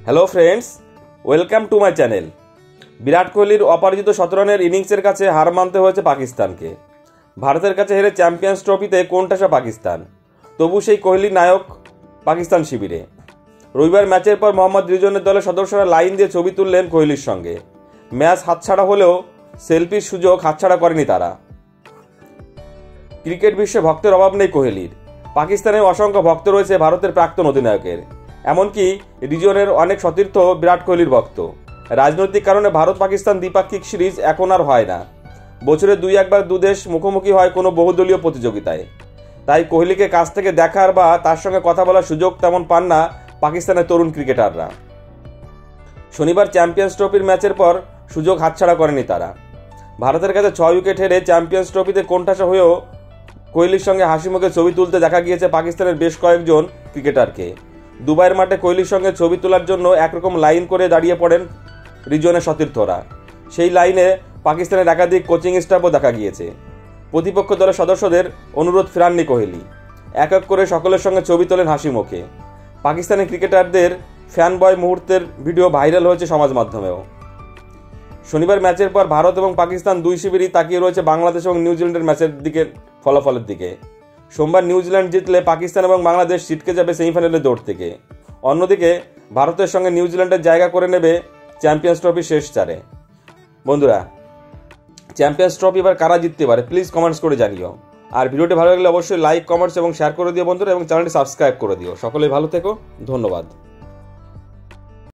Hello friends, welcome to my channel. Virat কোহলির অপরাজিত 17 রানের ইনিংসের কাছে হার মানতে হয়েছে পাকিস্তানকে। ভারতের কাছে হেরে চ্যাম্পিয়ন্স ট্রফিতে কোণঠাসা পাকিস্তান, তবু সেই কোহলি নায়ক পাকিস্তান শিবিরে। রবিবার ম্যাচের পর মোহাম্মদ রিজওয়ানের দলের সদস্যরা লাইন দিয়ে ছবি তুললেন কোহলির সঙ্গে। ম্যাচ হাতছাড়া হলেও সেলফির সুযোগ হাতছাড়া করেনি তারা। ক্রিকেট বিশ্বে ভক্তের অভাব নেই কোহলির। পাকিস্তানের অসংখ্য ভক্ত রয়েছে ভারতের প্রাক্তন অধিনায়কের। এমনকি রিজওয়ানের অনেক সতীর্থ বিরাট কোহলির ভক্ত। রাজনৈতিক কারণে ভারত পাকিস্তান দ্বিপাক্ষিক সিরিজ এখন আর হয় না। বছরে 2-1 দুদেশ মুখোমুখি হয় কোনো বহুদলীয় প্রতিযোগিতায়। তাই কোহলিকে কাছ থেকে দেখার বা তার সঙ্গে কথা বলার সুযোগ তেমন পান না পাকিস্তানের তরুণ ক্রিকেটাররা। শনিবার চ্যাম্পিয়ন্স ট্রফির ম্যাচের পর সুযোগ হাতছাড়া করেনি তারা। ভারতের কাছে 6 উইকেট হেরে চ্যাম্পিয়ন্স ট্রফিতে কোণঠাসা হয়েও কোহলির সঙ্গে হাসি মুখে ছবি তুলতে দেখা গিয়েছে পাকিস্তানের বেশ কয়েকজন ক্রিকেটারকে। দুবাইয়ের মাঠে কোহলির সঙ্গে ছবি তোলার জন্য একরকম লাইন করে দাঁড়িয়ে পড়েন রিজওয়ানের সতীর্থরা। সেই লাইনে পাকিস্তানের একাধিক কোচিং স্টাফও দেখা গিয়েছে। প্রতিপক্ষ দলের সদস্যদের অনুরোধ ফেরাননি কোহলি। এক এক করে সকলের সঙ্গে ছবি তোলেন হাসি মুখে। পাকিস্তানি ক্রিকেটারদের ফ্যান বয় মুহূর্তের ভিডিও ভাইরাল হয়েছে সমাজ মাধ্যমেও। শনিবার ম্যাচের পর ভারত এবং পাকিস্তান দুই শিবিরই তাকিয়ে রয়েছে বাংলাদেশ এবং নিউজিল্যান্ডের ম্যাচের দিকে, ফলাফলের দিকে। সোমবার নিউজিল্যান্ড জিতলে পাকিস্তান এবং বাংলাদেশ ছিটকে যাবে সেমিফাইনালের দৌড় থেকে। অন্যদিকে ভারতের সঙ্গে নিউজিল্যান্ডের জায়গা করে নেবে চ্যাম্পিয়ন্স ট্রফি শেষ চারে। বন্ধুরা, চ্যাম্পিয়ন্স ট্রফি এবার কারা জিততে পারে প্লিজ কমেন্টস করে জানিও। আর ভিডিওটি ভালো লাগলে অবশ্যই লাইক, কমেন্টস এবং শেয়ার করে দিও বন্ধুরা, এবং চ্যানেলটি সাবস্ক্রাইব করে দিও। সকলেই ভালো থেকো, ধন্যবাদ।